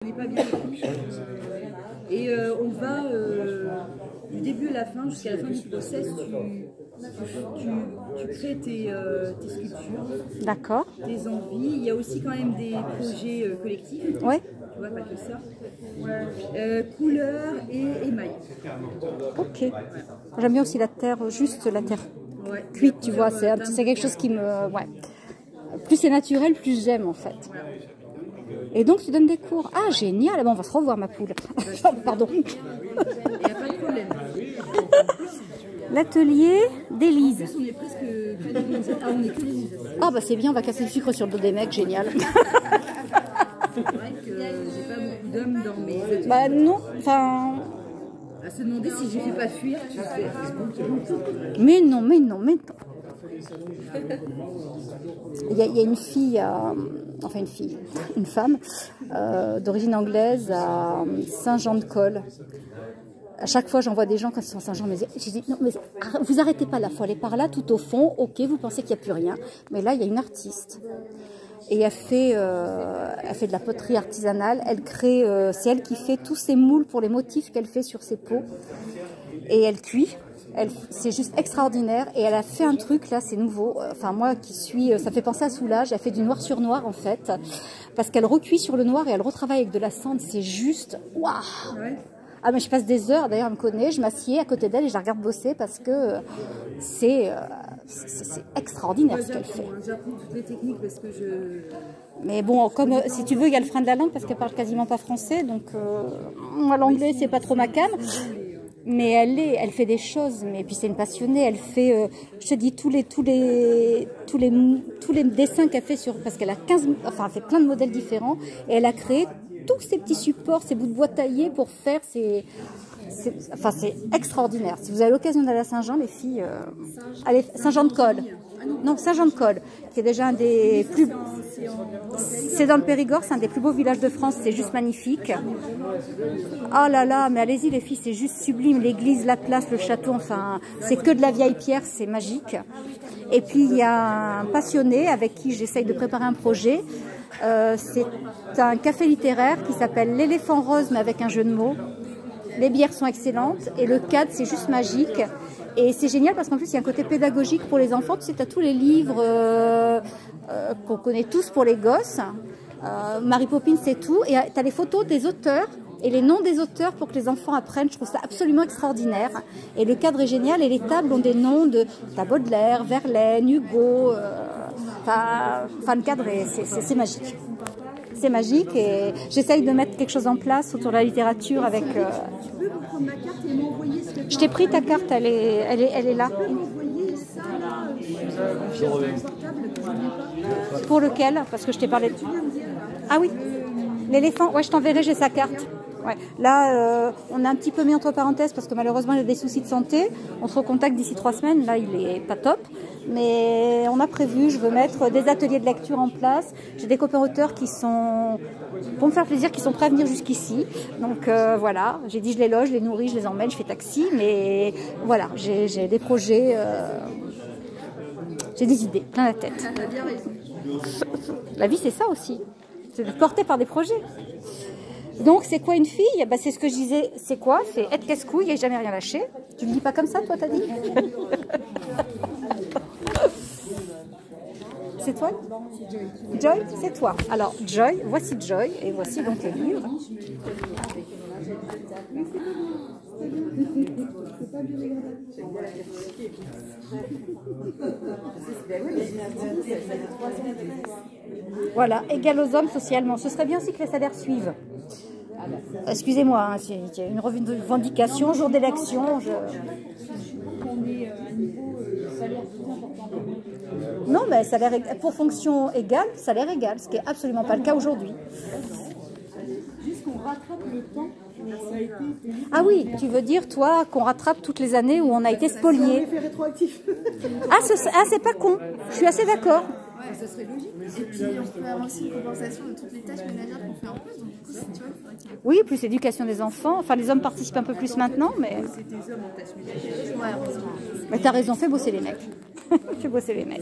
On n'est pas bien. Et on va du début à la fin, jusqu'à la fin du process, tu crées tes sculptures, d'accord, tes envies. Il y a aussi quand même des projets collectifs. Ouais. Tu vois, pas que ça. Couleurs et émail. Ok. J'aime bien aussi la terre, juste la terre Ouais. cuite, tu vois. C'est quelque chose qui me... Ouais. Plus c'est naturel, plus j'aime en fait. Et donc tu donnes des cours. Ah génial, bon, on va se revoir ma poule. Pardon. Il n'y a pas de problème. L'atelier En d'Élise. plus, on est presque que des initiatives. Ah, on est que des initiatives. Ah bah c'est bien, on va casser le sucre sur le dos des mecs, génial. C'est vrai que j'ai pas beaucoup d'hommes dans mes ateliers. Bah non, enfin... À se demander si je ne fais pas fuir, tu fais. Mais non, mais non, mais non. Il y a une fille, enfin une femme d'origine anglaise à Saint-Jean-de-Colle. À chaque fois, j'envoie des gens quand ils sont à Saint-Jean, mais je dis non, mais vous arrêtez pas là, il faut aller par là, tout au fond. Ok, vous pensez qu'il n'y a plus rien, mais là il y a une artiste et elle fait de la poterie artisanale. Elle crée, c'est elle qui fait tous ces moules pour les motifs qu'elle fait sur ses pots et elle cuit. C'est juste extraordinaire et elle a fait un truc là, c'est nouveau. Enfin moi qui suis, ça fait penser à Soulage. Elle fait du noir sur noir en fait, parce qu'elle recuit sur le noir et elle retravaille avec de la cendre. C'est juste waouh. Ouais. Ah mais je passe des heures, d'ailleurs elle me connaît, je m'assieds à côté d'elle et je la regarde bosser parce que c'est extraordinaire ce qu'elle fait. J'apprends toutes les techniques parce que je... Mais bon, comme si tu veux, il y a le frein de la langue parce qu'elle parle quasiment pas français, donc moi l'anglais c'est pas trop ma came. Mais elle fait des choses, mais puis c'est une passionnée. Elle fait, je te dis, tous les dessins qu'elle fait parce qu'elle a elle fait plein de modèles différents et elle a créé tous ces petits supports, ces bouts de bois taillés pour faire c'est extraordinaire. Si vous avez l'occasion d'aller à Saint-Jean, les filles, allez, Saint-Jean-de-Colle. Non, Saint-Jean-de-Colle, qui est déjà un des plus... C'est dans le Périgord, c'est un des plus beaux villages de France, c'est juste magnifique. Oh là là, mais allez-y les filles, c'est juste sublime. L'église, la place, le château, enfin, c'est que de la vieille pierre, c'est magique. Et puis il y a un passionné avec qui j'essaye de préparer un projet. C'est un café littéraire qui s'appelle l'Éléphant Rose, mais avec un jeu de mots. Les bières sont excellentes et le cadre, c'est juste magique. Et c'est génial parce qu'en plus, il y a un côté pédagogique pour les enfants. Tu sais, tu as tous les livres qu'on connaît tous pour les gosses. Mary Poppins, c'est tout. Et tu as les photos des auteurs et les noms des auteurs pour que les enfants apprennent. Je trouve ça absolument extraordinaire. Et le cadre est génial. Et les tables ont des noms de Baudelaire, Verlaine, Hugo. Enfin, le cadre, c'est magique. C'est magique et j'essaye de mettre quelque chose en place autour de la littérature avec... Tu peux me prendre ma carte et m'envoyer ce que tu as. Je t'ai pris ta carte, elle est là. Tu peux m'envoyer ça là sur le portable que je n'ai pas. Pour lequel? Parce que je t'ai parlé de... Tu viens me dire. Ah oui, l'éléphant, ouais, je t'enverrai, j'ai sa carte. Ouais. Là, on a un petit peu mis entre parenthèses parce que malheureusement, il a des soucis de santé. On se recontacte d'ici 3 semaines. Là, il est pas top. Mais on a prévu, je veux mettre des ateliers de lecture en place. J'ai des copains auteurs qui sont, pour me faire plaisir, qui sont prêts à venir jusqu'ici. Donc voilà, j'ai dit je les loge, je les nourris, je les emmène, je fais taxi. Mais voilà, j'ai des projets, j'ai des idées, plein la tête. Tu as bien raison. La vie, c'est ça aussi. C'est de porter par des projets. Donc, c'est quoi une fille? Bah, c'est ce que je disais. C'est quoi? C'est être casse-couille et jamais rien lâcher. Tu me dis pas comme ça, toi, t'as dit? C'est toi? Joy, c'est toi. Alors, Joy, voici Joy et voici donc le livre. Voilà, égal aux hommes socialement. Ce serait bien aussi que les salaires suivent. Excusez-moi, hein, s'il y a une revendication, jour d'élection. On est à un niveau salaire plus important. Non, mais salaire pour fonction égale, salaire égal, ce qui n'est absolument pas le cas aujourd'hui. Juste qu'on rattrape le temps où ça a été payé. Ah oui, tu veux dire, toi, qu'on rattrape toutes les années où on a été spolié. Effet rétroactif. Ah, c'est pas con. Je suis assez d'accord. Ouais, ça serait logique. Et puis on peut avoir aussi une compensation de toutes les tâches ménagères qu'on fait en plus. Donc du coup, tu vois, il faudrait qu'il y ait... Oui, plus éducation des enfants. Enfin, les hommes participent un peu plus maintenant, mais... C'est des hommes en tâche ménagère. Ouais, heureusement. Mais t'as raison, fais bosser les mecs. Fais bosser les mecs.